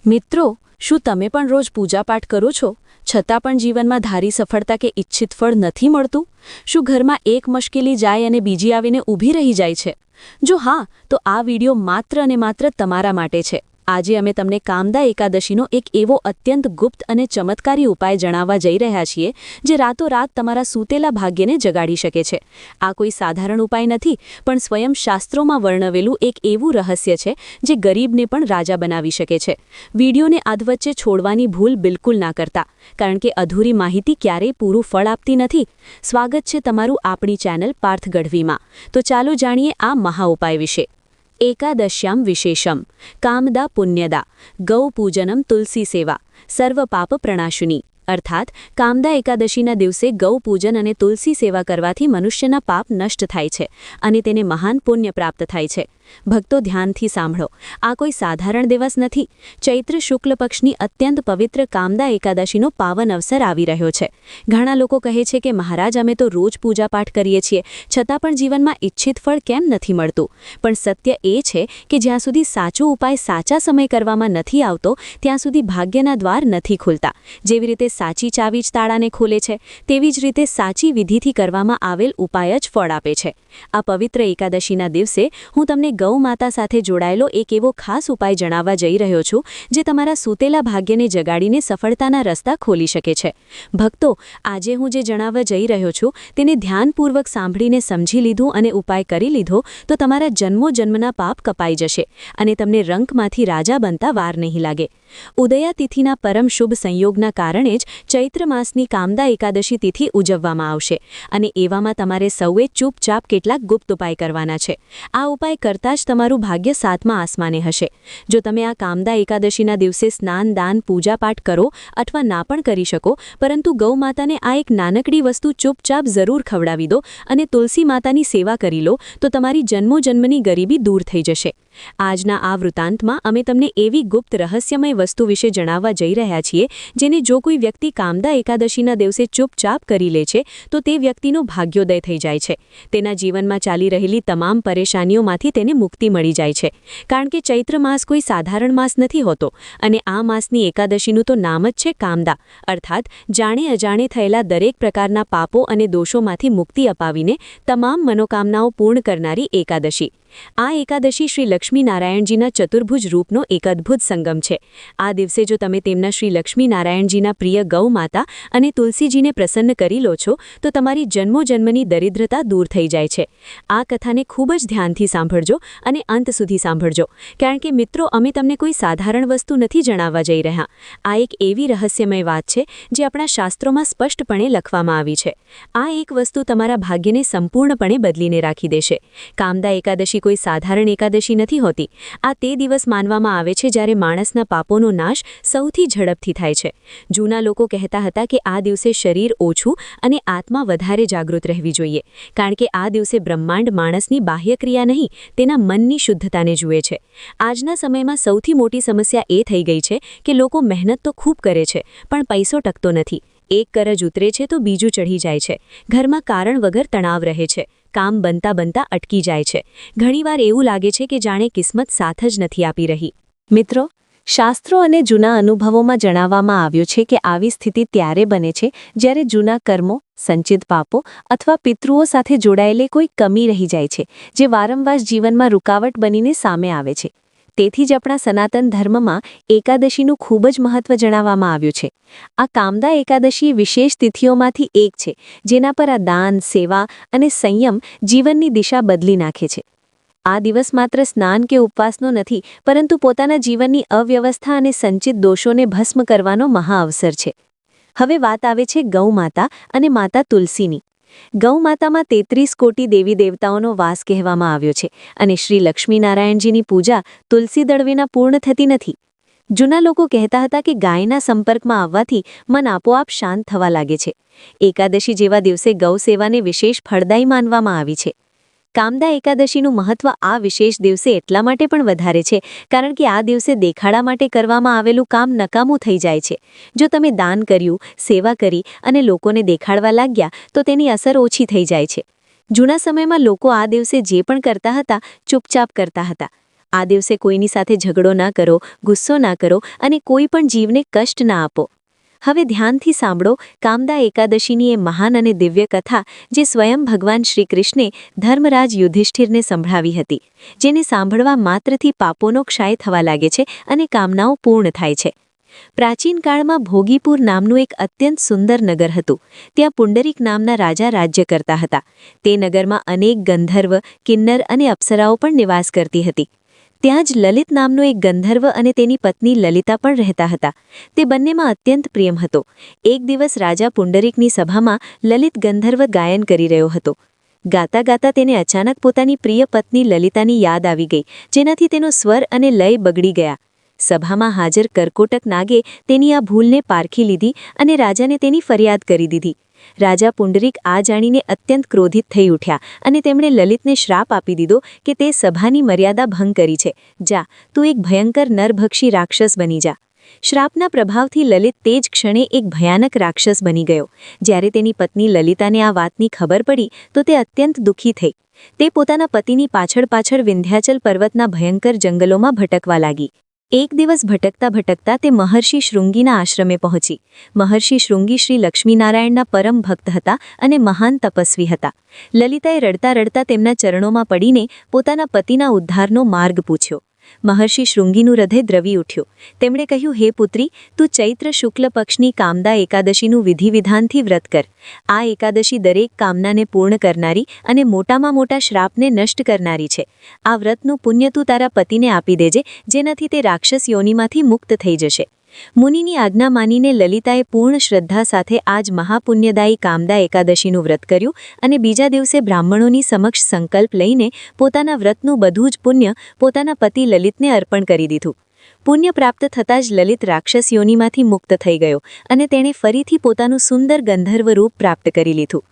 મિત્રો, શું તમે પણ રોજ પૂજાપાઠ કરો છો છતાં પણ જીવનમાં ધારી સફળતા કે ઇચ્છિત ફળ નથી મળતું? શું ઘરમાં એક મુશ્કેલી જાય અને બીજી આવીને ઊભી રહી જાય છે? જો હા, તો આ વિડિયો માત્ર અને માત્ર તમારા માટે છે. આજે અમે તમને કામદા એકાદશીનો એક એવો અત્યંત ગુપ્ત અને ચમત્કારી ઉપાય જણાવવા જઈ રહ્યા છીએ જે રાતોરાત તમારા સૂતેલા ભાગ્યને જગાડી શકે છે. આ કોઈ સાધારણ ઉપાય નથી, પણ સ્વયં શાસ્ત્રોમાં વર્ણવેલું એક એવું રહસ્ય છે જે ગરીબને પણ રાજા બનાવી શકે છે. વિડિયોને અધવચ્ચે છોડવાની ભૂલ બિલકુલ ના કરતા, કારણ કે અધૂરી માહિતી ક્યારેય પૂરું ફળ આપતી નથી. સ્વાગત છે તમારું આપણી ચેનલ પાર્થ ગઢવીમાં. તો ચાલો જાણીએ આ મહાઉપાય વિશે. એકાદશ્યામ વિશેષમ કામદા પુણ્યદા ગૌપૂજનમ તુલસી સેવા સર્વ પાપ પ્રણાશુની. અર્થાત કામદા એકાદશીના દિવસે ગૌપૂજન અને તુલસી સેવા કરવાથી મનુષ્યના પાપ નષ્ટ થાય છે અને તેને મહાન પુણ્ય પ્રાપ્ત થાય છે. ભક્તો, ધ્યાનથી સાંભળો, આ કોઈ સાધારણ દિવસ નથી. ચૈત્ર શુક્લ પક્ષની અત્યંત પવિત્ર કામદા એકાદશીનો પાવન અવસર આવી રહ્યો છે. ઘણા લોકો કહે છે કે મહારાજ, અમે તો રોજ પૂજાપાઠ કરીએ છીએ, છતાં પણ જીવનમાં ઇચ્છિત ફળ કેમ નથી મળતું? પણ સત્ય એ છે કે જ્યાં સુધી સાચો ઉપાય સાચા સમય કરવામાં નથી આવતો, ત્યાં સુધી ભાગ્યના દ્વાર નથી ખુલતા. જેવી રીતે સાચી ચાવી જ તાળાને ખોલે છે, તેવી જ રીતે સાચી વિધિથી કરવામાં આવેલ ઉપાય જ ફળ આપે છે. આ પવિત્ર એકાદશીના દિવસે હું તમને ગૌ માતા સાથે જોડાયેલો એક એવો ખાસ ઉપાય જણાવવા જઈ રહ્યો છું જે તમારા સૂતેલા ભાગ્યને જગાડીને સફળતાના રસ્તા ખોલી શકે છે. ભક્તો, આજે હું જે જણાવવા જઈ રહ્યો છું તેને ધ્યાનપૂર્વક સાંભળીને સમજી લીધું અને ઉપાય કરી લીધો તો તમારા જન્મોજન્મના પાપ કપાઈ જશે અને તમને રંકમાંથી રાજા બનતા વાર નહીં લાગે. ઉદયા તિથિના પરમ શુભ સંયોગના કારણે જ ચૈત્ર માસની કામદા એકાદશી તિથિ ઉજવવામાં આવશે અને એવામાં તમારે સૌએ ચૂપચાપ કેટલાક ગુપ્ત ઉપાય કરવાના છે. આ ઉપાય કરતાં જ તમારું ભાગ્ય સાતમા આસમાને હશે. જો તમે આ કામદા એકાદશીના દિવસે સ્નાન, દાન, પૂજાપાઠ કરો અથવા ના પણ કરી શકો, પરંતુ ગૌ માતાને આ એક નાનકડી વસ્તુ ચૂપચાપ જરૂર ખવડાવી દો અને તુલસી માતાની સેવા કરી લો તો તમારી જન્મોજન્મની ગરીબી દૂર થઈ જશે. આજના આ વૃત્તાંતમાં અમે તમને એવી ગુપ્ત રહસ્યમય વસ્તુ વિશે જણાવવા જઈ રહ્યા છીએ જેને જો કોઈ વ્યક્તિ કામદા એકાદશીના દિવસે ચૂપચાપ કરી લે છે તો તે વ્યક્તિનો ભાગ્યોદય થઈ જાય છે. તેના જીવનમાં ચાલી રહેલી તમામ પરેશાનીઓમાંથી તેને મુક્તિ મળી જાય છે. કારણ કે ચૈત્ર માસ કોઈ સાધારણ માસ નથી હોતો અને આ માસની એકાદશીનું તો નામ જ છે કામદા, અર્થાત જાણે અજાણે થયેલા દરેક પ્રકારના પાપો અને દોષોમાંથી મુક્તિ અપાવીને તમામ મનોકામનાઓ પૂર્ણ કરનારી એકાદશી. આ એકાદશી શ્રી લક્ષ્મીનારાયણજીના ચતુર્ભુજ રૂપનો એક અદ્ભુત સંગમ છે. આ દિવસે જો તમે તેમના શ્રી લક્ષ્મીનારાયણજીના પ્રિય ગૌ માતા અને તુલસીજીને પ્રસન્ન કરી લો છો તો તમારી જન્મોજન્મની દરિદ્રતા દૂર થઈ જાય છે. આ કથાને ખૂબ જ ધ્યાનથી સાંભળજો અને અંત સુધી સાંભળજો, કારણ કે મિત્રો, અમે તમને કોઈ સાધારણ વસ્તુ નથી જણાવવા જઈ રહ્યા. આ એક એવી રહસ્યમય વાત છે જે આપણા શાસ્ત્રોમાં સ્પષ્ટપણે લખવામાં આવી છે. આ એક વસ્તુ તમારા ભાગ્યને સંપૂર્ણપણે બદલીને રાખી દેશે. કામદા એકાદશી કોઈ સાધારણ એકાદશી નથી હોતી. આ તે દિવસ માનવામાં આવે છે જ્યારે માણસના પાપોનો નાશ સૌથી ઝડપથી થાય છે. જૂના લોકો કહેતા હતા કે આ દિવસે શરીર ઓછું અને આત્મા વધારે જાગૃત રહેવી જોઈએ, કારણ કે આ દિવસે બ્રહ્માંડ માણસની બાહ્ય ક્રિયા નહીં, તેના મનની શુદ્ધતાને જુએ છે. આજના સમયમાં સૌથી મોટી સમસ્યા એ થઈ ગઈ છે કે લોકો મહેનત તો ખૂબ કરે છે, પણ પૈસો ટકતો નથી. એક કરજ ઉતરે છે તો બીજું ચઢી જાય છે. ઘરમાં કારણ વગર તણાવ રહે છે. કામ બનતા બનતા અટકી જાય છે. ઘણીવાર એવું લાગે છે કે જાણે કિસ્મત સાથ જ નથી આપી રહી. મિત્રો, શાસ્ત્રો અને જૂના અનુભવોમાં જણાવવામાં આવ્યું છે કે આવી સ્થિતિ ત્યારે બને છે જ્યારે જૂના કર્મો, સંચિત પાપો અથવા પિતૃઓ સાથે જોડાયેલી કોઈ કમી રહી જાય છે, જે વારંવાર જીવનમાં રૂકાવટ બનીને સામે આવે છે. તેથી જ આપણા સનાતન ધર્મમાં એકાદશીનું ખૂબ જ મહત્વ જણાવવામાં આવ્યું છે. આ કામદા એકાદશી વિશેષ તિથિઓમાંથી એક છે જેના પર આ દાન, સેવા અને સંયમ જીવનની દિશા બદલી નાખે છે. આ દિવસ માત્ર સ્નાન કે ઉપવાસનો નથી, પરંતુ પોતાના જીવનની અવ્યવસ્થા અને સંચિત દોષોને ભસ્મ કરવાનો મહાઅવસર છે. હવે વાત આવે છે ગૌ માતા અને માતા તુલસીની. ગૌ માતામાં 33 કોટી દેવી દેવતાઓનો વાસ કહેવામાં આવ્યો છે અને શ્રી લક્ષ્મીનારાયણજીની પૂજા તુલસી દળ વિના પૂર્ણ થતી નથી. જૂના લોકો કહેતા હતા કે ગાયના સંપર્કમાં આવવાથી મન આપોઆપ શાંત થવા લાગે છે. એકાદશી જેવા દિવસે ગૌ સેવાને વિશેષ ફળદાયી માનવામાં આવી છે. કામદા એકાદશીનું મહત્વ આ વિશેષ દિવસે એટલા માટે પણ વધારે છે કારણ કે આ દિવસે દેખાડા માટે કરવામાં આવેલું કામ નકામું થઈ જાય છે. જો તમે દાન કર્યું, સેવા કરી અને લોકોને દેખાડવા લાગ્યા તો તેની અસર ઓછી થઈ જાય છે. જૂના સમયમાં લોકો આ દિવસે જે પણ કરતા હતા ચૂપચાપ કરતા હતા. આ દિવસે કોઈની સાથે ઝઘડો ના કરો, ગુસ્સો ના કરો અને કોઈ પણ જીવને કષ્ટ ના આપો. હવે ધ્યાનથી સાંભળો કામદા એકાદશીની એ મહાન અને દિવ્ય કથા જે સ્વયં ભગવાન શ્રી કૃષ્ણે ધર્મરાજ યુધિષ્ઠિરને સંભળાવી હતી, જેને સાંભળવા માત્રથી પાપોનો ક્ષય થવા લાગે છે અને કામનાઓ પૂર્ણ થાય છે. પ્રાચીન કાળમાં ભોગીપુર નામનું એક અત્યંત સુંદર નગર હતું. ત્યાં પુંડરીક નામના રાજા રાજ્ય કરતા હતા. તે નગરમાં અનેક ગંધર્વ, કિન્નર અને અપ્સરાઓ પણ નિવાસ કરતી હતી. ત્યાં જ લલિત નામનો એક ગંધર્વ અને તેની પત્ની લલિતા પણ રહેતા હતા. તે બંનેમાં અત્યંત પ્રેમ હતો. એક દિવસ રાજા પુંડરીકની સભામાં લલિત ગંધર્વ ગાયન કરી રહ્યો હતો. ગાતા ગાતા તેને અચાનક પોતાની પ્રિય પત્ની લલિતાની યાદ આવી ગઈ, જેનાથી તેનો સ્વર અને લય બગડી ગયા. સભામાં હાજર કરકોટક નાગે તેની આ ભૂલને પારખી લીધી અને રાજાને તેની ફરિયાદ કરી દીધી. રાજા પુંડરીક આ જાણીને અત્યંત ક્રોધિત થઈ ઉઠ્યા અને તેમણે લલિતને શ્રાપ આપી દીધો કે તે સભાની મર્યાદા ભંગ કરી છે. જા, તું એક ભયંકર નરભક્ષી રાક્ષસ બની જા. શ્રાપના પ્રભાવથી લલિત તે જ ક્ષણે એક ભયાનક રાક્ષસ બની ગયો. જ્યારે તેની પત્ની લલિતાને આ વાતની ખબર પડી તો તે અત્યંત દુઃખી થઈ. તે પોતાના પતિની પાછળ પાછળ વિંધ્યાચલ પર્વતના ભયંકર જંગલોમાં ભટકવા લાગી. એક દિવસ ભટકતા ભટકતા તે મહર્ષિ શૃંગીના આશ્રમે પહોંચી. મહર્ષિ શૃંગી શ્રી લક્ષ્મીનારાયણના પરમ ભક્ત હતા અને મહાન તપસ્વી હતા. લલિતાએ રડતા રડતા તેમના ચરણોમાં પડીને પોતાના પતિના ઉદ્ધારનો માર્ગ પૂછ્યો. મહર્ષિ શૃંગીનું હૃદય દ્રવી ઉઠ્યું. તેમણે કહ્યું, હે પુત્રી, તું ચૈત્ર શુક્લ પક્ષની કામદા એકાદશીનું વિધિવિધાનથી વ્રત કર. આ એકાદશી દરેક કામનાને પૂર્ણ કરનારી અને મોટામાં મોટા શ્રાપને નષ્ટ કરનારી છે. આ વ્રતનું પુણ્ય તું તારા પતિને આપી દેજે, જેનાથી તે રાક્ષસ યોનિમાંથી મુક્ત થઈ જશે. મુનિની આજ્ઞા માનીને લલિતાએ પૂર્ણ શ્રદ્ધા સાથે આજ મહાપુણ્યદાયી કામદા એકાદશીનું વ્રત કર્યું અને બીજા દિવસે બ્રાહ્મણોની સમક્ષ સંકલ્પ લઈને પોતાના વ્રતનું બધું જ પુણ્ય પોતાના પતિ લલિતને અર્પણ કરી દીધું. પુણ્ય પ્રાપ્ત થતાં જ લલિત રાક્ષસ યોનિમાંથી મુક્ત થઈ ગયો અને તેણે ફરીથી પોતાનું સુંદર ગંધર્વ રૂપ પ્રાપ્ત કરી લીધું.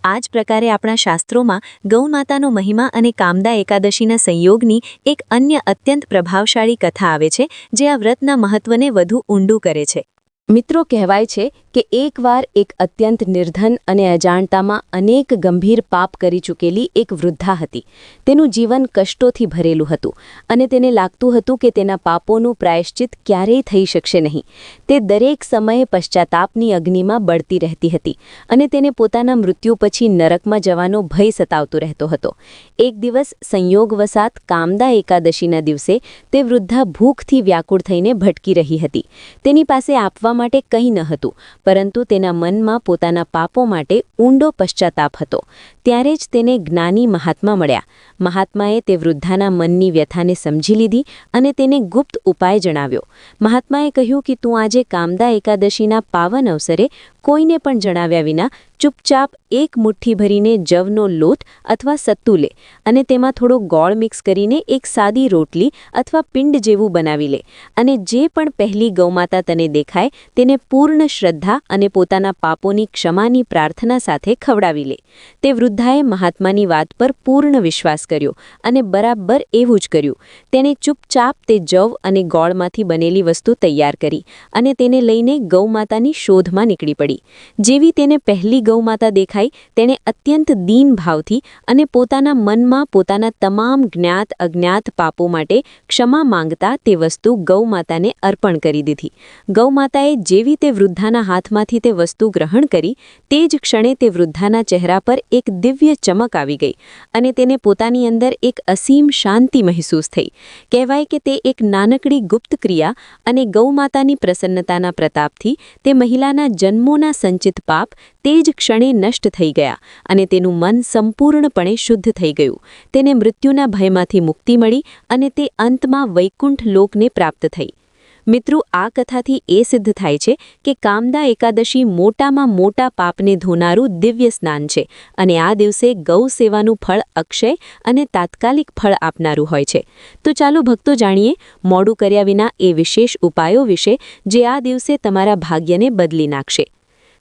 આ જ પ્રકારે આપણા શાસ્ત્રોમાં ગૌમાતાનો મહિમા અને કામદા એકાદશીના સંયોગની એક અન્ય અત્યંત પ્રભાવશાળી કથા આવે છે, જે આ વ્રતના મહત્વને વધુ ઊંડું કરે છે. મિત્રો, કહેવાય છે કે એકવાર એક અત્યંત નિર્ધન અને અજાણતામાં અનેક ગંભીર પાપ કરી ચૂકેલી એક વૃદ્ધા હતી. તેનું જીવન કષ્ટોથી ભરેલું હતું અને તેને લાગતું હતું કે તેના પાપોનું પ્રાયશ્ચિત ક્યારેય થઈ શકશે નહીં. તે દરેક સમયે પશ્ચાતાપની અગ્નિમાં બળતી રહેતી હતી અને તેને પોતાના મૃત્યુ પછી નરકમાં જવાનો ભય સતાવતો રહેતો હતો. એક દિવસ સંયોગવશાત કામદા એકાદશીના દિવસે તે વૃદ્ધા ભૂખથી વ્યાકુળ થઈને ભટકી રહી હતી. તેની પાસે આપવા માટે કંઈ ન હતું, પરંતુ તેના મનમાં પોતાના પાપો માટે ઊંડો પશ્ચાતાપ હતો. ત્યારે જ તેને જ્ઞાની મહાત્મા મળ્યા. મહાત્માએ તે વૃદ્ધાના મનની વ્યથાને સમજી લીધી અને તેને ગુપ્ત ઉપાય જણાવ્યો. મહાત્માએ કહ્યું કે તું આજે કામદા એકાદશીના પાવન અવસરે કોઈને પણ જણાવ્યા વિના ચૂપચાપ એક મુઠ્ઠી ભરીને જવનો લોટ અથવા સત્તુ લે અને તેમાં થોડો ગોળ મિક્સ કરીને એક સાદી રોટલી અથવા પિંડ જેવું બનાવી લે અને જે પણ પહેલી ગૌમાતા તને દેખાય તેને પૂર્ણ શ્રદ્ધા અને પોતાના પાપોની ક્ષમાની પ્રાર્થના સાથે ખવડાવી લે. તે વૃદ્ધાએ મહાત્માની વાત પર પૂર્ણ વિશ્વાસ કર્યો અને બરાબર એવું જ કર્યું. તેણે ચૂપચાપ તે જવ અને ગોળમાંથી બનેલી વસ્તુ તૈયાર કરી અને તેને લઈને ગૌમાતાની શોધમાં નીકળી પડી. જેવી તેને પહેલી ગૌમાતા દેખાઈ, તેણે અત્યંત દીન ભાવથી અને પોતાના મનમાં પોતાના તમામ જ્ઞાત અજ્ઞાત પાપો માટે ક્ષમા માંગતા તે વસ્તુ ગૌમાતાને અર્પણ કરી દીધી. ગૌમાતાએ જેવી તે વૃદ્ધાના હાથમાંથી તે વસ્તુ ગ્રહણ કરી, તે જ ક્ષણે તે વૃદ્ધાના ચહેરા પર એક દિવ્ય ચમક આવી ગઈ અને તેને પોતાની અંદર એક અસીમ શાંતિ મહેસૂસ થઈ. કહેવાય કે તે એક નાનકડી ગુપ્ત ક્રિયા અને ગૌમાતાની પ્રસન્નતાના પ્રતાપથી તે મહિલાના જન્મોના સંચિત પાપ તે જ ક્ષણે નષ્ટ થઈ ગયા અને તેનું મન સંપૂર્ણપણે શુદ્ધ થઈ ગયું. તેને મૃત્યુના ભયમાંથી મુક્તિ મળી અને તે અંતમાં વૈકુંઠ લોકને પ્રાપ્ત થઈ. મિત્રો, આ કથાથી એ સિદ્ધ થાય છે કે કામદા એકાદશી મોટામાં મોટા પાપને ધોનારું દિવ્ય સ્નાન છે અને આ દિવસે ગૌ સેવાનું ફળ અક્ષય અને તાત્કાલિક ફળ આપનારું હોય છે. તો ચાલો ભક્તો જાણીએ મોડું કર્યા વિના એ વિશેષ ઉપાયો વિશે જે આ દિવસે તમારા ભાગ્યને બદલી નાખશે.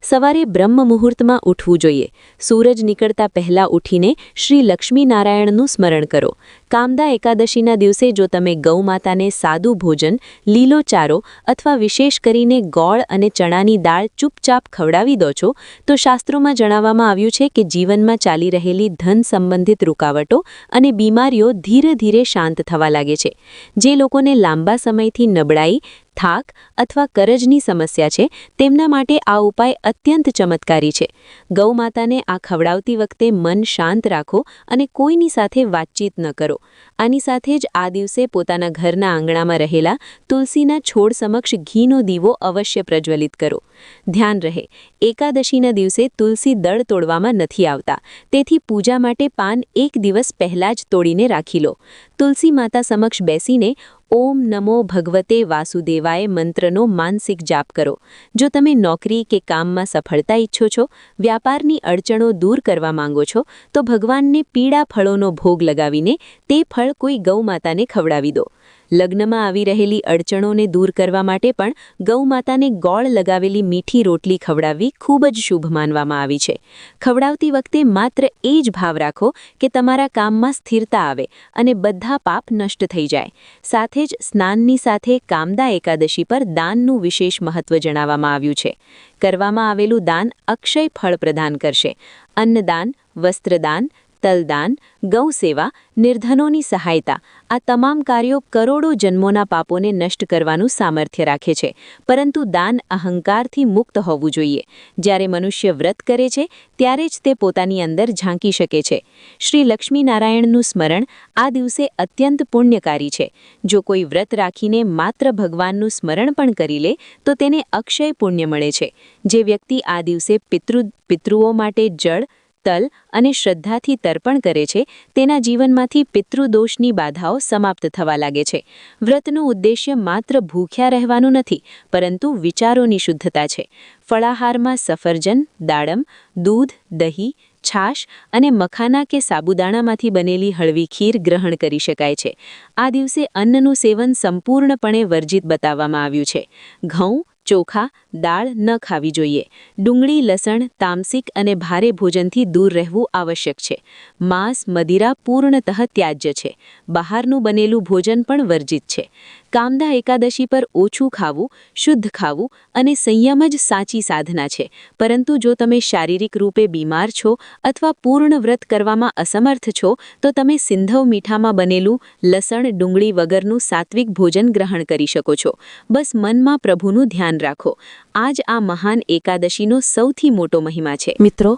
સવારે બ્રહ્મ મુહૂર્તમાં ઉઠવું જોઈએ. સૂરજ નીકળતા પહેલાં ઉઠીને શ્રી લક્ષ્મીનારાયણનું સ્મરણ કરો. કામદા એકાદશીના દિવસે જો તમે ગૌ માતાને સાદું ભોજન, લીલો ચારો અથવા વિશેષ કરીને ગોળ અને ચણાની દાળ ચૂપચાપ ખવડાવી દો છો, તો શાસ્ત્રોમાં જણાવવામાં આવ્યું છે કે જીવનમાં ચાલી રહેલી ધન સંબંધિત રૂકાવટો અને બીમારીઓ ધીરે ધીરે શાંત થવા લાગે છે. જે લોકોને લાંબા સમયથી નબળાઈ, થાક અથવા કરજની સમસ્યા છે, તેમના માટે આ ઉપાય અત્યંત ચમત્કારી છે. ગૌ માતાને આ ખવડાવતી વખતે મન શાંત રાખો અને કોઈની સાથે વાતચીત ન કરો. આની સાથે જ આ દિવસે પોતાના ઘરના આંગણામાં રહેલા તુલસીના છોડ સમક્ષ ઘીનો દીવો અવશ્ય પ્રજ્વલિત કરો. ધ્યાન રહે, એકાદશીના દિવસે તુલસી દળ તોડવામાં નથી આવતા, તેથી પૂજા માટે પાન એક દિવસ પહેલાં જ તોડીને રાખી લો. તુલસી માતા સમક્ષ બેસીને ઓમ નમો ભગવતે વાસુદેવાય મંત્રનો માનસિક જાપ કરો. જો તમે નોકરી કે કામમાં સફળતા ઈચ્છો છો, વ્યાપારની અડચણો દૂર કરવા માંગો છો, તો ભગવાનને પીળા ફળોનો ભોગ લગાવીને તે ફળ કોઈ ગૌ માતાને ખવડાવી દો. લગ્નમાં આવી રહેલી અડચણોને દૂર કરવા માટે પણ ગૌ માતાને ગોળ લગાવેલી મીઠી રોટલી ખવડાવવી ખૂબ જ શુભ માનવામાં આવી છે. ખવડાવતી વખતે માત્ર એ જ ભાવ રાખો કે તમારા કામમાં સ્થિરતા આવે અને બધા પાપ નષ્ટ થઈ જાય. સાથે જ સ્નાનની સાથે કામદા એકાદશી પર દાનનું વિશેષ મહત્વ જણાવવામાં આવ્યું છે. કરવામાં આવેલું દાન અક્ષય ફળ પ્રદાન કરશે. અન્નદાન, વસ્ત્રદાન, તલદાન, ગૌસેવા, નિર્ધનોની સહાયતા, આ તમામ કાર્યો કરોડો જન્મોના પાપોને નષ્ટ કરવાનું સામર્થ્ય રાખે છે. પરંતુ દાન અહંકારથી મુક્ત હોવું જોઈએ. જ્યારે મનુષ્ય વ્રત કરે છે, ત્યારે જ તે પોતાની અંદર ઝાંકી શકે છે. શ્રી લક્ષ્મીનારાયણનું સ્મરણ આ દિવસે અત્યંત પુણ્યકારી છે. જો કોઈ વ્રત રાખીને માત્ર ભગવાનનું સ્મરણ પણ કરી લે, તો તેને અક્ષય પુણ્ય મળે છે. જે વ્યક્તિ આ દિવસે પિતૃઓ માટે જળ, તલ અને શ્રદ્ધાથી તર્પણ કરે છે, તેના જીવનમાંથી પિતૃદોષની બાધાઓ સમાપ્ત થવા લાગે છે. વ્રતનું ઉદ્દેશ્ય માત્ર ભૂખ્યા રહેવાનું નથી, પરંતુ વિચારોની શુદ્ધતા છે. ફળાહારમાં સફરજન, દાડમ, દૂધ, દહીં, છાશ અને મખાના કે સાબુદાણામાંથી બનેલી હળવી ખીર ગ્રહણ કરી શકાય છે. આ દિવસે અન્નનું સેવન સંપૂર્ણપણે વર્જિત બતાવવામાં આવ્યું છે. ઘઉં, ચોખા, દાળ ન ખાવી જોઈએ. ડુંગળી, લસણ, તામસિક અને ભારે ભોજનથી દૂર રહેવું આવશ્યક છે. માંસ, મદિરા પૂર્ણતઃ ત્યાજ્ય છે. બહારનું બનેલું ભોજન પણ વર્જિત છે. કામદા એકાદશી પર ઓછું ખાવું, શુદ્ધ ખાવું અને સંયમ જ સાચી સાધના છે. પરંતુ જો તમે શારીરિક રૂપે બીમાર છો અથવા પૂર્ણ વ્રત કરવામાં અસમર્થ છો, તો તમે સિંધવ મીઠામાં બનેલું લસણ, ડુંગળી વગરનું સાત્વિક ભોજન ગ્રહણ કરી શકો છો. બસ મનમાં પ્રભુનું ધ્યાન રાખો. આ જ આ મહાન એકાદશીનો સૌથી મોટો મહિમા છે. મિત્રો,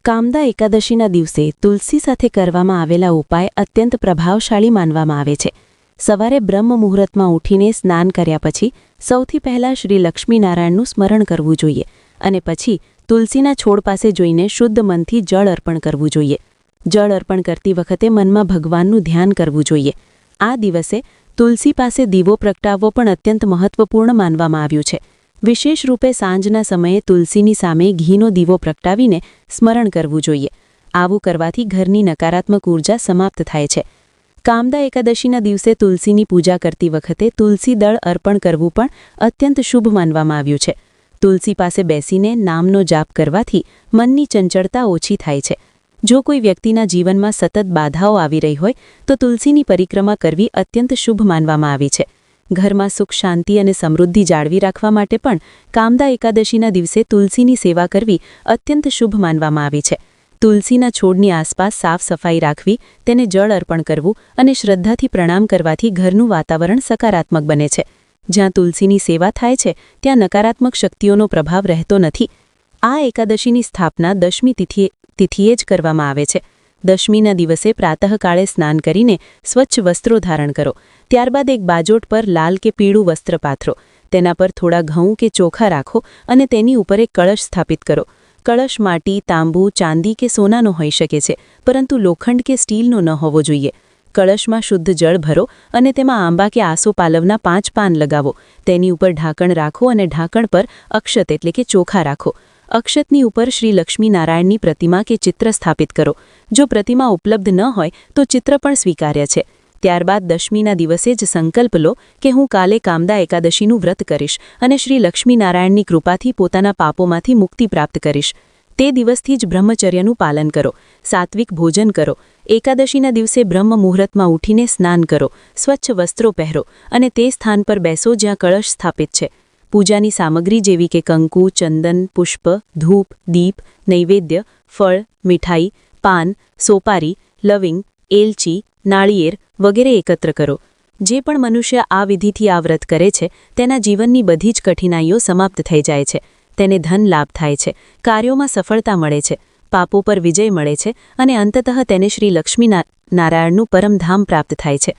કામદા એકાદશીના દિવસે તુલસી સાથે કરવામાં આવેલા ઉપાય અત્યંત પ્રભાવશાળી માનવામાં આવે છે. સવારે બ્રહ્મ મુહૂર્તમાં ઉઠીને સ્નાન કર્યા પછી સૌથી પહેલાં શ્રી લક્ષ્મીનારાયણનું સ્મરણ કરવું જોઈએ અને પછી તુલસીના છોડ પાસે જોઈને શુદ્ધ મનથી જળ અર્પણ કરવું જોઈએ. જળ અર્પણ કરતી વખતે મનમાં ભગવાનનું ધ્યાન કરવું જોઈએ. આ દિવસે તુલસી પાસે દીવો પ્રગટાવવો પણ અત્યંત મહત્વપૂર્ણ માનવામાં આવ્યું છે. વિશેષ રૂપે સાંજના સમયે તુલસીની સામે ઘીનો દીવો પ્રગટાવીને સ્મરણ કરવું જોઈએ. આવું કરવાથી ઘરની નકારાત્મક ઉર્જા સમાપ્ત થાય છે. કામદા એકાદશીના દિવસે તુલસીની પૂજા કરતી વખતે તુલસી દળ અર્પણ કરવું પણ અત્યંત શુભ માનવામાં આવ્યું છે. તુલસી પાસે બેસીને નામનો જાપ કરવાથી મનની ચંચળતા ઓછી થાય છે. જો કોઈ વ્યક્તિના જીવનમાં સતત બાધાઓ આવી રહી હોય, તો તુલસીની પરિક્રમા કરવી અત્યંત શુભ માનવામાં આવી છે. ઘરમાં સુખ, શાંતિ અને સમૃદ્ધિ જાળવી રાખવા માટે પણ કામદા એકાદશીના દિવસે તુલસીની સેવા કરવી અત્યંત શુભ માનવામાં આવી છે. તુલસીના છોડની આસપાસ સાફ સફાઈ રાખવી, તેને જળ અર્પણ કરવું અને શ્રદ્ધાથી પ્રણામ કરવાથી ઘરનું વાતાવરણ સકારાત્મક બને છે. જ્યાં તુલસીની સેવા થાય છે, ત્યાં નકારાત્મક શક્તિઓનો પ્રભાવ રહેતો નથી. આ એકાદશીની સ્થાપના દશમી તિથિએ જ કરવામાં આવે છે. દશમીના દિવસે પ્રાતઃકાળે સ્નાન કરીને સ્વચ્છ વસ્ત્રો ધારણ કરો. ત્યારબાદ એક બાજોટ પર લાલ કે પીળું વસ્ત્ર પાથરો. તેના પર થોડા ઘઉં કે ચોખા રાખો અને તેની ઉપર એક કળશ સ્થાપિત કરો. કળશ માટી, તાંબુ, ચાંદી કે સોનાનો હોઈ શકે છે, પરંતુ લોખંડ કે સ્ટીલનો ન હોવો જોઈએ. કળશમાં શુદ્ધ જળ ભરો અને તેમાં આંબા કે આસોપાલવના 5 પાન લગાવો. તેની ઉપર ઢાંકણ રાખો અને ઢાંકણ પર અક્ષત એટલે કે ચોખા રાખો. અક્ષતની ઉપર શ્રી લક્ષ્મીનારાયણની પ્રતિમા કે ચિત્ર સ્થાપિત કરો. જો પ્રતિમા ઉપલબ્ધ ન હોય તો ચિત્ર પણ સ્વીકાર્ય છે. ત્યારબાદ દશમીના દિવસે જ સંકલ્પ લો કે હું કાલે કામદા એકાદશીનું વ્રત કરીશ અને શ્રી લક્ષ્મીનારાયણની કૃપાથી પોતાના પાપોમાંથી મુક્તિ પ્રાપ્ત કરીશ. તે દિવસથી જ બ્રહ્મચર્યનું પાલન કરો, સાત્વિક ભોજન કરો, એકાદશીના દિવસે બ્રહ્મ મુહૂર્તમાં ઉઠીને સ્નાન કરો, સ્વચ્છ વસ્ત્રો પહેરો અને તે સ્થાન પર બેસો જ્યાં કળશ સ્થાપિત છે. પૂજાની સામગ્રી જેવી કે કંકુ, ચંદન, પુષ્પ, ધૂપ, દીપ, નૈવેદ્ય, ફળ, મીઠાઈ, પાન, સોપારી, લવિંગ, એલચી, નાળિયેર વગેરે એકત્ર કરો. જે પણ મનુષ્ય આ વિધિથી આ વ્રત કરે છે તેના જીવનની બધી જ કઠિનાઈઓ સમાપ્ત થઈ જાય છે. તેને ધન લાભ થાય છે, કાર્યોમાં સફળતા મળે છે, પાપો પર વિજય મળે છે અને અંતતઃ તેને શ્રી લક્ષ્મીનારાયણનું પરમધામ પ્રાપ્ત થાય છે.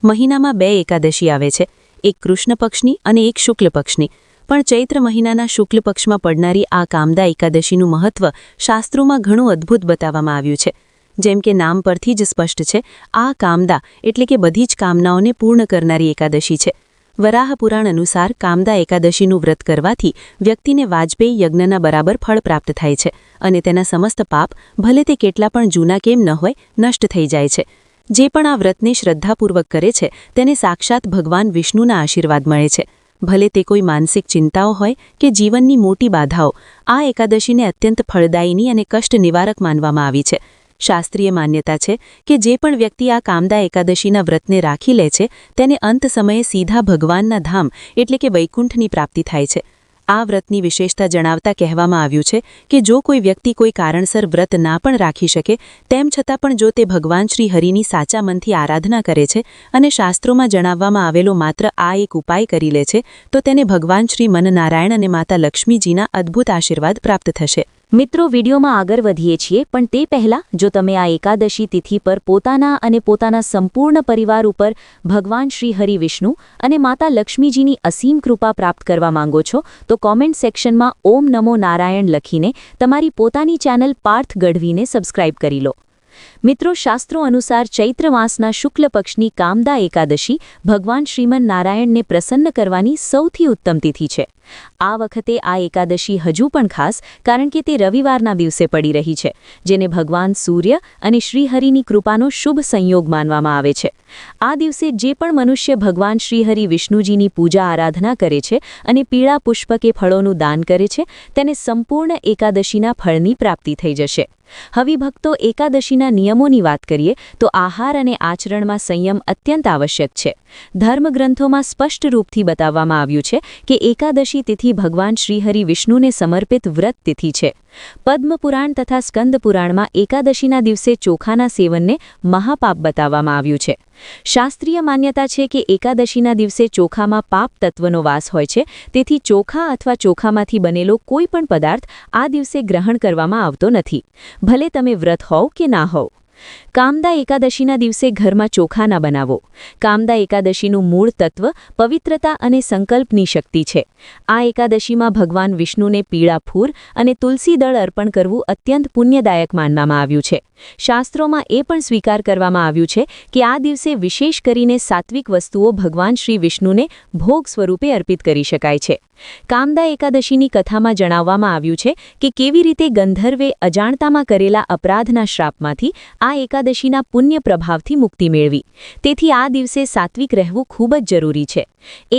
મહિનામાં 2 એકાદશી આવે છે, એક કૃષ્ણ પક્ષની અને એક શુક્લ પક્ષની. પણ ચૈત્ર મહિનાના શુક્લ પક્ષમાં પડનારી આ કામદા એકાદશીનું મહત્વ શાસ્ત્રોમાં ઘણું અદ્ભુત બતાવવામાં આવ્યું છે. જેમ કે નામ પરથી જ સ્પષ્ટ છે, આ કામદા એટલે કે બધી જ કામનાઓને પૂર્ણ કરનારી એકાદશી છે. વરાહ પુરાણ અનુસાર કામદા એકાદશીનું વ્રત કરવાથી વ્યક્તિને વાજપેયી યજ્ઞના બરાબર ફળ પ્રાપ્ત થાય છે અને તેના સમસ્ત પાપ ભલે તે કેટલા પણ જૂના કેમ ન હોય નષ્ટ થઈ જાય છે. જે પણ આ વ્રતને શ્રદ્ધાપૂર્વક કરે છે તેને સાક્ષાત ભગવાન વિષ્ણુના આશીર્વાદ મળે છે. ભલે તે કોઈ માનસિક ચિંતાઓ હોય કે જીવનની મોટી બાધાઓ, આ એકાદશીને અત્યંત ફળદાયીની અને કષ્ટ નિવારક માનવામાં આવી છે. શાસ્ત્રીય માન્યતા છે કે જે પણ વ્યક્તિ આ કામદા એકાદશીના વ્રતને રાખી લે છે તેને અંત સમયે સીધા ભગવાનના ધામ એટલે કે વૈકુંઠની પ્રાપ્તિ થાય છે. આ વ્રતની વિશેષતા જણાવતા કહેવામાં આવ્યું છે કે જો કોઈ વ્યક્તિ કોઈ કારણસર વ્રત ના પણ રાખી શકે તેમ છતાં પણ જો તે ભગવાન શ્રી હરિની સાચા મનથી આરાધના કરે છે અને શાસ્ત્રોમાં જણાવવામાં આવેલો માત્ર આ એક ઉપાય કરી લે છે તો તેને ભગવાન શ્રી મનનારાયણ અને માતા લક્ષ્મીજીના અદ્ભુત આશીર્વાદ પ્રાપ્ત થશે. મિત્રો, વિડીયોમાં આગળ વધીએ છીએ પણ તે પહેલાં જો તમે આ એકાદશી તિથિ પર પોતાના અને પોતાના સંપૂર્ણ પરિવાર ઉપર ભગવાન શ્રી હરિ વિષ્ણુ અને માતા લક્ષ્મીજીની અસીમ કૃપા પ્રાપ્ત કરવા માંગો છો તો કોમેન્ટ સેક્શનમાં ઓમ નમો નારાયણ લખીને તમારી પોતાની ચેનલ પાર્થ ગઢવીને સબસ્ક્રાઇબ કરી લો. મિત્રો, શાસ્ત્રો અનુસાર ચૈત્ર માસના શુક્લ પક્ષની કામદા એકાદશી ભગવાન શ્રીમન નારાયણને પ્રસન્ન કરવાની સૌથી ઉત્તમ તિથિ છે. આ વખતે આ એકાદશી હજુ પણ ખાસ કારણ કે તે રવિવારના દિવસે પડી રહી છે, જેને ભગવાન સૂર્ય અને શ્રીહરિની કૃપાનો શુભ સંયોગ માનવામાં આવે છે. આ દિવસે જે પણ મનુષ્ય ભગવાન શ્રીહરિ વિષ્ણુજીની પૂજા આરાધના કરે છે અને પીળા પુષ્પ કે ફળોનું દાન કરે છે તેને સંપૂર્ણ એકાદશીના ફળની પ્રાપ્તિ થઈ જશે. હવે ભક્તો, એકાદશીના નિયમોની વાત કરીએ તો આહાર અને આચરણમાં સંયમ અત્યંત આવશ્યક છે. ધર્મગ્રંથોમાં સ્પષ્ટ રૂપથી બતાવવામાં આવ્યું છે કે એકાદશી તિથિ ભગવાન શ્રીહરિ વિષ્ણુને સમર્પિત વ્રત તિથિ છે. પદ્મપુરાણ તથા સ્કંદ પુરાણમાં એકાદશીના દિવસે ચોખાના સેવનને મહાપાપ બતાવવામાં આવ્યું છે. શાસ્ત્રીય માન્યતા છે કે એકાદશીના દિવસે ચોખામાં પાપ તત્વનો વાસ હોય છે, તેથી ચોખા અથવા ચોખામાંથી બનેલો કોઈ પણ પદાર્થ આ દિવસે ગ્રહણ કરવામાં આવતો નથી, ભલે તમે વ્રત હોવ કે ના હોવ. કામદા એકાદશીના દિવસે ઘરમાં ચોખા ના બનાવો. કામદા એકાદશીનું મૂળ તત્વ પવિત્રતા અને સંકલ્પની શક્તિ છે. આ એકાદશીમાં ભગવાન વિષ્ણુને પીળા ફૂલ અને તુલસી દળ અર્પણ કરવું અત્યંત પુણ્યદાયક માનવામાં આવ્યું છે. શાસ્ત્રોમાં એ પણ સ્વીકાર કરવામાં આવ્યું છે કે આ દિવસે વિશેષ કરીને સાત્વિક વસ્તુઓ ભગવાન શ્રી વિષ્ણુને ભોગ સ્વરૂપે અર્પિત કરી શકાય છે. કામદા એકાદશીની કથામાં જણાવવામાં આવ્યું છે કે કેવી રીતે ગંધર્વે અજાણતામાં કરેલા અપરાધના શ્રાપમાંથી આ એકાદશીના પુણ્ય પ્રભાવથી મુક્તિ મેળવી. તેથી આ દિવસે સાત્વિક રહેવું ખૂબ જ જરૂરી છે.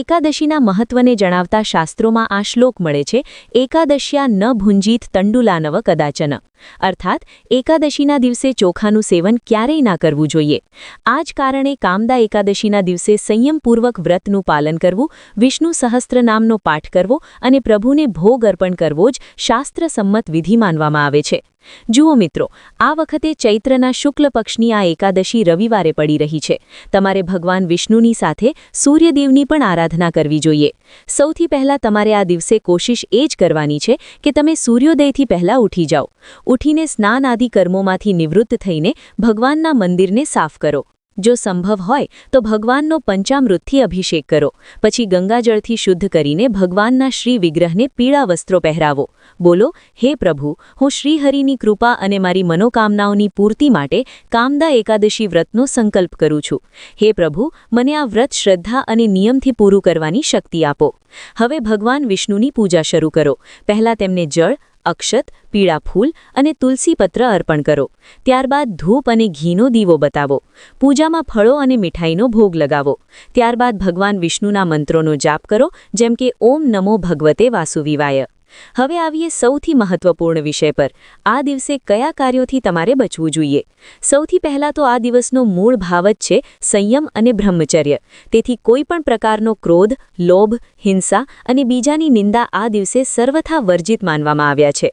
એકાદશીના મહત્વને જણાવતા શાસ્ત્રોમાં આ શ્લોક મળે છે, એકાદશ્યા ન ભુંજીત તંડુલાનવ કદાચન. અર્થાત એકાદશીના દિવસે ચોખાનું સેવન ક્યારેય ના કરવું જોઈએ. આ જ કારણે કામદા એકાદશીના દિવસે સંયમપૂર્વક વ્રતનું પાલન કરવું, વિષ્ણુ સહસ્ત્રનામનો પાઠ કરવો અને પ્રભુને ભોગ અર્પણ કરવો જ શાસ્ત્રસંમત વિધિ માનવામાં આવે છે. જુઓ મિત્રો, આ વખતે ચૈત્રના શુક્લ પક્ષની આ એકાદશી રવિવારે પડી રહી છે. તમારે ભગવાન વિષ્ણુની સાથે સૂર્યદેવની પણ આરાધના કરવી જોઈએ. સૌથી પહેલાં તમારે આ દિવસે કોશિશ એ જ કરવાની છે કે તમે સૂર્યોદયથી પહેલાં ઉઠી જાઓ. ઉઠીને સ્નાન આદિ કર્મોમાંથી નિવૃત્ત થઈને ભગવાનના મંદિરને સાફ કરો. જો સંભવ હોય તો ભગવાનનો પંચામૃતથી અભિષેક કરો. પછી ગંગાજળથી શુદ્ધ કરીને ભગવાનના શ્રી વિગ્રહને પીળા વસ્ત્રો પહેરાવો. બોલો, હે પ્રભુ, હું શ્રીહરિની કૃપા અને મારી મનોકામનાઓની પૂર્તિ માટે કામદા એકાદશી વ્રતનો સંકલ્પ કરું છું. હે પ્રભુ, મને આ વ્રત શ્રદ્ધા અને નિયમથી પૂરું કરવાની શક્તિ આપો. હવે ભગવાન વિષ્ણુની પૂજા શરૂ કરો. પહેલાં તેમને જળ, અક્ષત, પીળા ફૂલ અને તુલસીપત્ર અર્પણ કરો. ત્યારબાદ ધૂપ અને ઘીનો દીવો બતાવો. પૂજામાં ફળો અને મીઠાઈનો ભોગ લગાવો. ત્યારબાદ ભગવાન વિષ્ણુના મંત્રોનો જાપ કરો, જેમ કે ઓમ નમો ભગવતે વાસુદેવાય. હવે આવીએ સૌથી મહત્વપૂર્ણ વિષય પર. આ દિવસે કયા કાર્યોથી તમારે બચવું જોઈએ? સૌથી પહેલાં તો આ દિવસનો મૂળ ભાવ જ છે સંયમ અને બ્રહ્મચર્ય. તેથી કોઈ પણ પ્રકારનો ક્રોધ, લોભ, હિંસા અને બીજાની નિંદા આ દિવસે સર્વથા વર્જિત માનવામાં આવ્યા છે.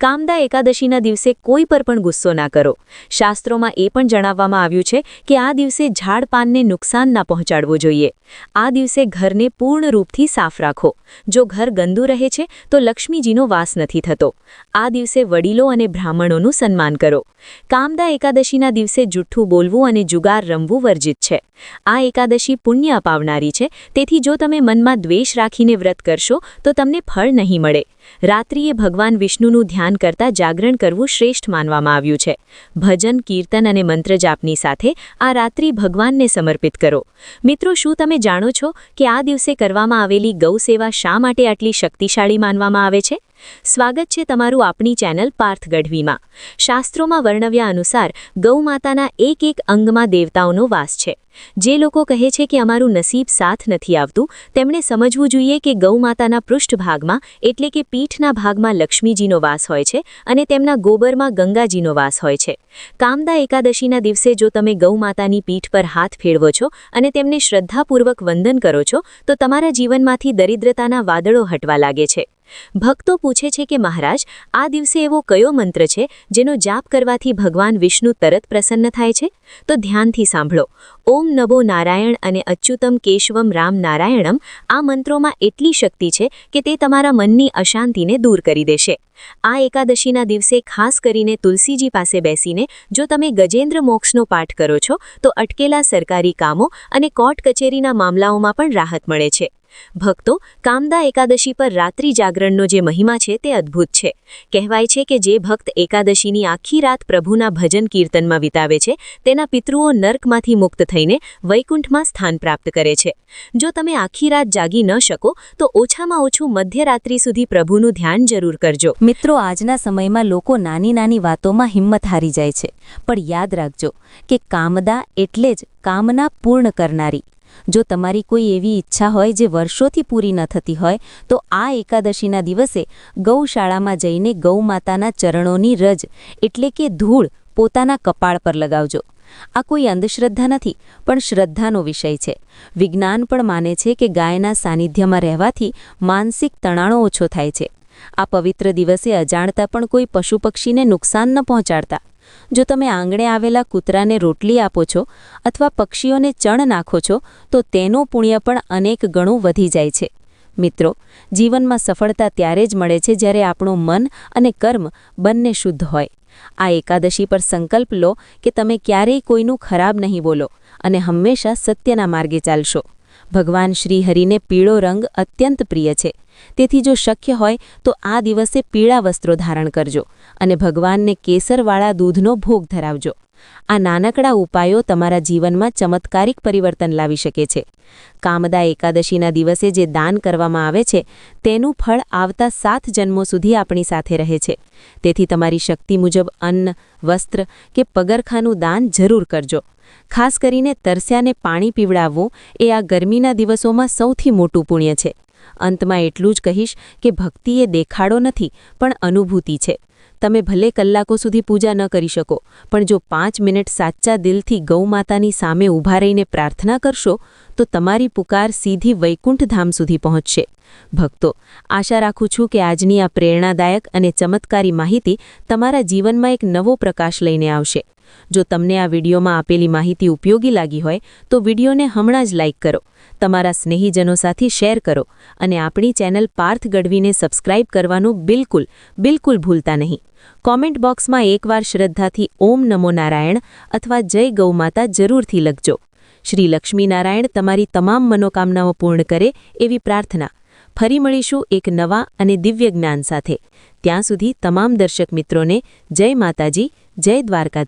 કામદા એકાદશીના દિવસે કોઈ પર પણ ગુસ્સો ના કરો. શાસ્ત્રોમાં એ પણ જણાવવામાં આવ્યું છે કે આ દિવસે ઝાડ પાનને નુકસાન ના પહોંચાડવું જોઈએ. આ દિવસે ઘરને પૂર્ણ રૂપથી સાફ રાખો. જો ઘર ગંદુ રહે છે તો લક્ષ્મીજીનો વાસ નથી થતો. આ દિવસે વડીલો અને બ્રાહ્મણોનું સન્માન કરો. કામદા એકાદશીના દિવસે જુઠ્ઠું બોલવું અને જુગાર રમવું વર્જિત છે. આ એકાદશી પુણ્ય અપાવનારી છે, તેથી જો તમે મનમાં દ્વેષ રાખીને વ્રત કરશો તો તમને ફળ નહીં મળે. રાત્રિએ ભગવાન વિષ્ણુનું ધ્યાન કરતા જાગરણ કરવું શ્રેષ્ઠ માનવામાં આવ્યું છે. ભજન, કીર્તન અને મંત્ર જાપની સાથે આ રાત્રિ ભગવાનને સમર્પિત કરો. મિત્રો, શું તમે જાણો છો કે આ દિવસે કરવામાં આવેલી ગૌ સેવા શા માટે આટલી શક્તિશાળી માનવામાં આવે છે? સ્વાગત છે તમારું આપણી ચેનલ પાર્થ ગઢવીમાં. શાસ્ત્રોમાં વર્ણવ્યા અનુસાર ગૌમાતાના એક અંગમાં દેવતાઓનો વાસ છે. જે લોકો કહે છે કે અમારું નસીબ સાથ નથી આવતું, તેમણે સમજવું જોઈએ કે ગૌમાતાના પૃષ્ઠભાગમાં એટલે કે પીઠના ભાગમાં લક્ષ્મીજીનો વાસ હોય છે અને તેમના ગોબરમાં ગંગાજીનો વાસ હોય છે. કામદા એકાદશીના દિવસે જો તમે ગૌમાતાની પીઠ પર હાથ ફેરવો છો અને તેમને શ્રદ્ધાપૂર્વક વંદન કરો છો તો તમારા જીવનમાંથી દરિદ્રતાના વાદળો હટવા લાગે છે. ભક્તો પૂછે છે કે મહારાજ, આ દિવસે એવો કયો મંત્ર છે જેનો જાપ કરવાથી ભગવાન વિષ્ણુ તરત પ્રસન્ન થાય છે? તો ધ્યાનથી સાંભળો. ઓમ નમો નારાયણ અને અચ્યુતમ કેશવમ રામ નારાયણમ. આ મંત્રોમાં એટલી શક્તિ છે કે તે તમારા મનની અશાંતિને દૂર કરી દેશે. આ એકાદશીના દિવસે ખાસ કરીને તુલસીજી પાસે બેસીને જો તમે ગજેન્દ્ર મોક્ષનો પાઠ કરો છો તો અટકેલા સરકારી કામો અને કોર્ટ કચેરીના મામલાઓમાં પણ રાહત મળે છે. ભક્તો, કામદા એકાદશી પર રાત્રિ જાગરણનો જે મહિમા છે તે અદ્ભુત છે. કહેવાય છે કે જે ભક્ત એકાદશીની આખી રાત પ્રભુના ભજન કીર્તનમાં વિતાવે છે તેના પિતૃઓ નર્કમાંથી મુક્ત થઈને વૈકુંઠમાં સ્થાન પ્રાપ્ત કરે છે. જો તમે આખી રાત જાગી ન શકો તો ઓછામાં ઓછું મધ્યરાત્રિ સુધી પ્રભુનું ધ્યાન જરૂર કરજો. મિત્રો, આજના સમયમાં લોકો નાની નાની વાતોમાં હિંમત હારી જાય છે, પણ યાદ રાખજો કે કામદા એટલે જ કામના પૂર્ણ કરનારી. જો તમારી કોઈ એવી ઈચ્છા હોય જે વર્ષોથી પૂરી ન થતી હોય તો આ એકાદશીના દિવસે ગૌશાળામાં જઈને ગૌમાતાના ચરણોની રજ એટલે કે ધૂળ પોતાના કપાળ પર લગાવજો. આ કોઈ અંધશ્રદ્ધા નથી, પણ શ્રદ્ધાનો વિષય છે. વિજ્ઞાન પણ માને છે કે ગાયના સાનિધ્યમાં રહેવાથી માનસિક તણાવ ઓછો થાય છે. આ પવિત્ર દિવસે અજાણતા પણ કોઈ પશુ પક્ષીને નુકસાન ન પહોંચાડતા. જો તમે આંગણે આવેલા કૂતરાને રોટલી આપો છો અથવા પક્ષીઓને ચણ નાખો છો તો તેનું પુણ્ય પણ અનેક ગણું વધી જાય છે. મિત્રો, જીવનમાં સફળતા ત્યારે જ મળે છે જ્યારે આપણું મન અને કર્મ બંને શુદ્ધ હોય. આ એકાદશી પર સંકલ્પ લો કે તમે ક્યારેય કોઈનું ખરાબ નહીં બોલો અને હંમેશા સત્યના માર્ગે ચાલશો. ભગવાન શ્રી હરિને પીળો રંગ અત્યંત પ્રિય છે. તેથી જો શક્ય હોય તો આ દિવસે પીળા વસ્ત્રો ધારણ કરજો અને ભગવાનને કેસરવાળા દૂધનો ભોગ ધરાવજો. આ નાનકડા ઉપાયો તમારા જીવનમાં ચમત્કારિક પરિવર્તન લાવી શકે છે. કામદા એકાદશીના દિવસે જે દાન કરવામાં આવે છે તેનું ફળ આવતા 7 જન્મો સુધી આપણી સાથે રહે છે. તેથી તમારી શક્તિ મુજબ અન્ન, વસ્ત્ર કે પગરખાનું દાન જરૂર કરજો. ખાસ કરીને તરસ્યાને પાણી પીવડાવવું એ આ ગરમીના દિવસોમાં સૌથી મોટું પુણ્ય છે. અંતમાં એટલું જ કહીશ કે ભક્તિ એ દેખાડો નથી પણ અનુભૂતિ છે. તમે ભલે કલાકો સુધી પૂજા ન કરી શકો, પણ જો 5 મિનિટ સાચા દિલથી ગૌમાતાની સામે ઊભા રહીને પ્રાર્થના કરશો તો તમારી પુકાર સીધી વૈકુંઠ ધામ સુધી પહોંચશે. ભક્તો, આશા રાખું છું કે આજની આ પ્રેરણાદાયક અને ચમત્કારી માહિતી તમારા જીવનમાં એક નવો પ્રકાશ લઈને આવશે. જો તમને આ વિડીયોમાં આપેલી માહિતી ઉપયોગી લાગી હોય તો વિડીયોને હમણાં જ લાઇક કરો, તમારા સ્નેહીજનો સાથે શેર કરો અને આપણી ચેનલ પાર્થ ગઢવીને સબસ્ક્રાઇબ કરવાનું બિલકુલ ભૂલતા નહીં. કોમેન્ટ બોક્સમાં એકવાર શ્રદ્ધાથી ઓમ નમો નારાયણ અથવા જય ગૌમાતા જરૂરથી લખજો. શ્રી લક્ષ્મીનારાયણ તમારી તમામ મનોકામનાઓ પૂર્ણ કરે એવી પ્રાર્થના. ફરી મળીશું એક નવા અને દિવ્ય જ્ઞાન સાથે. ત્યાં સુધી તમામ દર્શક મિત્રોને જય માતાજી, જય દ્વારકાધીશ.